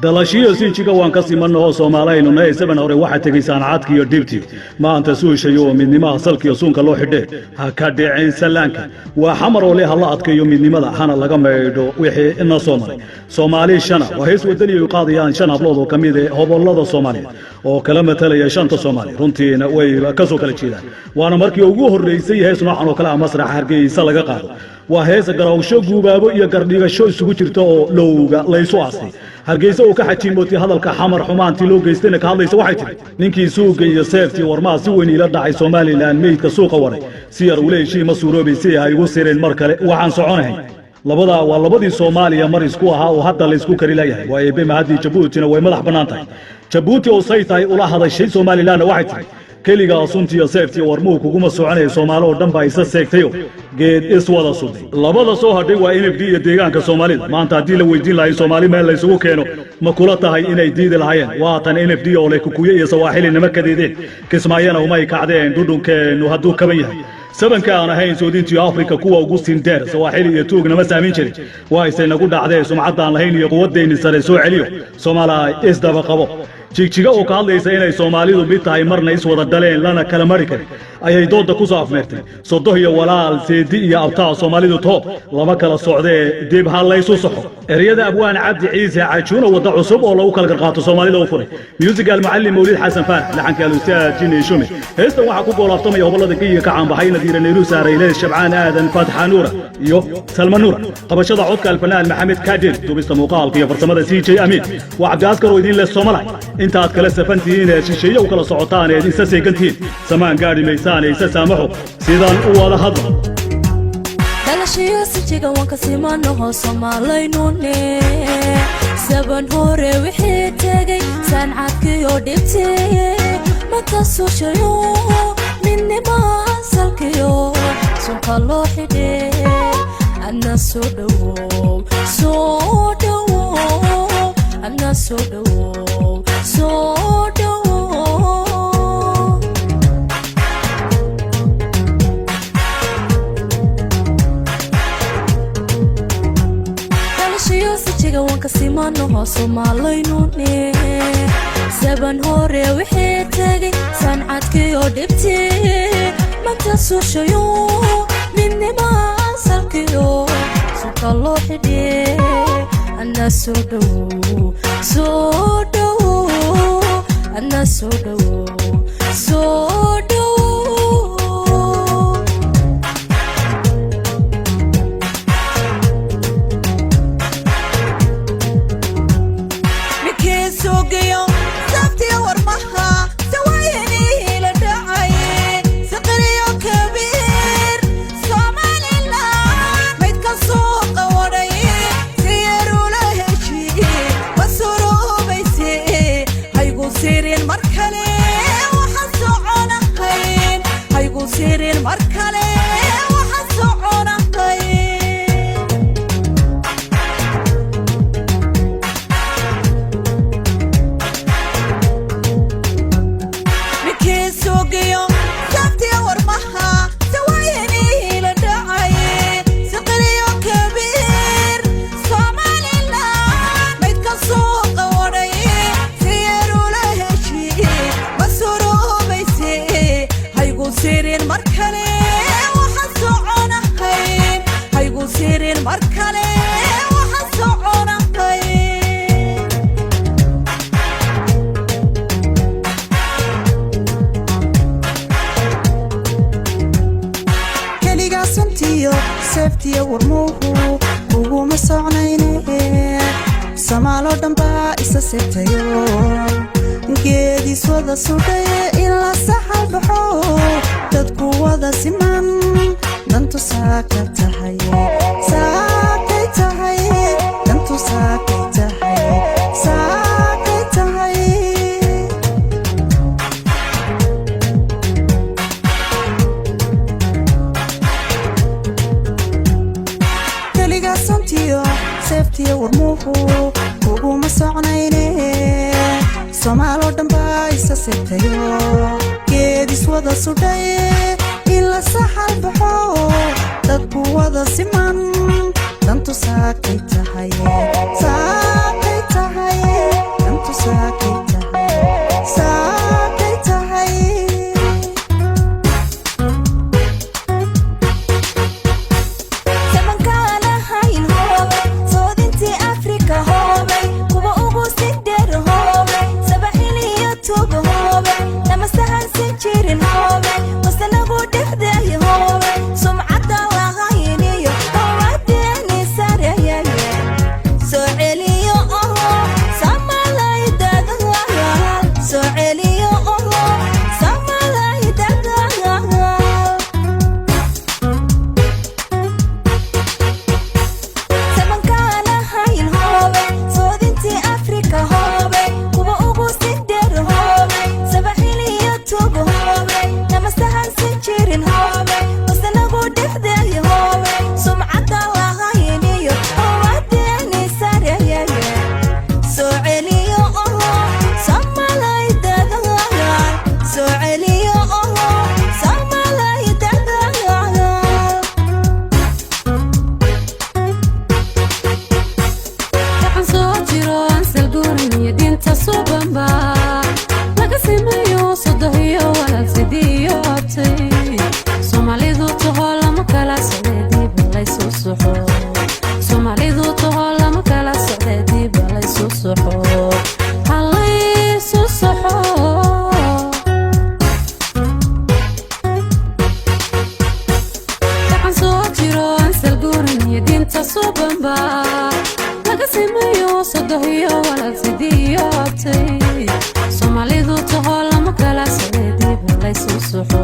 dalashiyo sinjiga waan ka simanoo Soomaaliyeenu neeysaban hore waxa tagaysaan caadka iyo dhibti maanta suushayo midnimada salkiyo suunka loo xidhay ha ka dhicin salaanka waa xamar oo leeyahay la adkayo midnimada hana laga meeydho wixii ina Soomaali shana waa hees wadani ay qaadayaan shan hablood oo kamid ah hobolada Soomaaliya oo kala matalaya shanta Soomaali runtiina way ka soo kala jeedaan waana markii ugu horeysay hees noocan oo kala masrax Hargeysa laga qaado waa hees garawsho guubaabo iyo gardhigasho isugu jirto oo lowga la isu aastay Hargeysa oo ka xajiimootay hadalka xamar xumaantii loo geystayna ka hadlaysa waxay tiri ninkii suuqa iyo seeftii warmaa si weyn ila dhacay Soomaaliland meydka suuqa waray si yar u leeyay ma suuroobay ay ugu sireen mar kale waxaan soconahay labadii Soomaaliya mar isku ahaa oo hadda la isku kari layahay waa eebe mahadii Jabuutina way madax banaantay Jabuuti oo saytay ula hadashay Soomaaliland waxay tiri keliga suntiyo seeftii warmuu kuguma soconay Soomaali oo dhan baa isa seegtayo geed iswada suday labada soo hadhay waa NFD iyo deegaanka Soomaalida maanta hadii la weydiin lahayn Soomaali meel la isugu keeno ma kula tahay inay diidi lahaayeen waa tan NFD oo leh kukuye iyo Sawaaxili nima kadeedeen kismaayana uma ay kacdeen dhudhunkeenu hadduu kaban yahay sabanka aan ahayn Soodintii Afrika kuwa ugu sindeer Sawaaxili iyo tuugna ma saamin jirin waa isay nagu dhacday sumcadaan lahayn iyo quwadeena sare soo celiyo Soomaali isdaba qabo jigjiga oo ka hadlaysa inay Soomaalidu mid tahay marna is wada dhaleen lana kala mari karin ayay dooda ku soo afmeertay sodoh iyo walaal seedi iyo abtaa Soomaalidu toob lama kala socdee dib hal la isu saxo eriyada abwaan Cabdi Ciise Cajuuna wada cusub oo lagu kala qaato Soomaalida oo furay musical macallim Mawlid Xasan Faarax laxanka al-Ustaad Jini Shume heesta waxa ku goolaaftamay hobolada geeyo ka caanbaxay nadiira Nairu Saareyle Shabcaan Aadan Fatxa Nuura iyo Salma Nuura qabashada codka al-fanaan Maxamed Kaadir dubista muuqaalka iyo farsamada CJ Amin waa Cabdi Askar oo idin leh Soomaali انت كلا سفنتين شيشيه وكلا صوتان إذا سيكنتين سمان قاعد ميسان إذا سامحوا سيدان ولا هضم هلا شيء سجى وانكسيمان نهو Somali نوني سبن هوري وحيتاجي سانعك يوديتي ما تسوشيو مني ما سالكيو سوكالو حدي أنا سودو أنا سودو كسيمانو Somali نوني سبن هوري وحيتاجي سانعك يوديتي ما تسوشيو مني ما سالكيو سوكالو حدي أنا سودو أنا سودو سيفتي ورموه وقوم الصعنين سمالو دنبا إسا سيفتيو جيدي سودا سوداي إلا سحل بحو تدكو ودا سمان دانتو ساكتهاي ساكتهاي دانتو ساكتهاي ساكتهاي سيفتي ورموه وقوم الصعنين سمالو دنبا إسا سيفتيو جيدي سودا سوداي إلا سحل بحو تدكو ودا سمان دانتو ساكتهاي ساكتهاي سميو صدهيو ولا سديو أبتي somali ذو تهول لما كلا سيدي بلا يسوسحو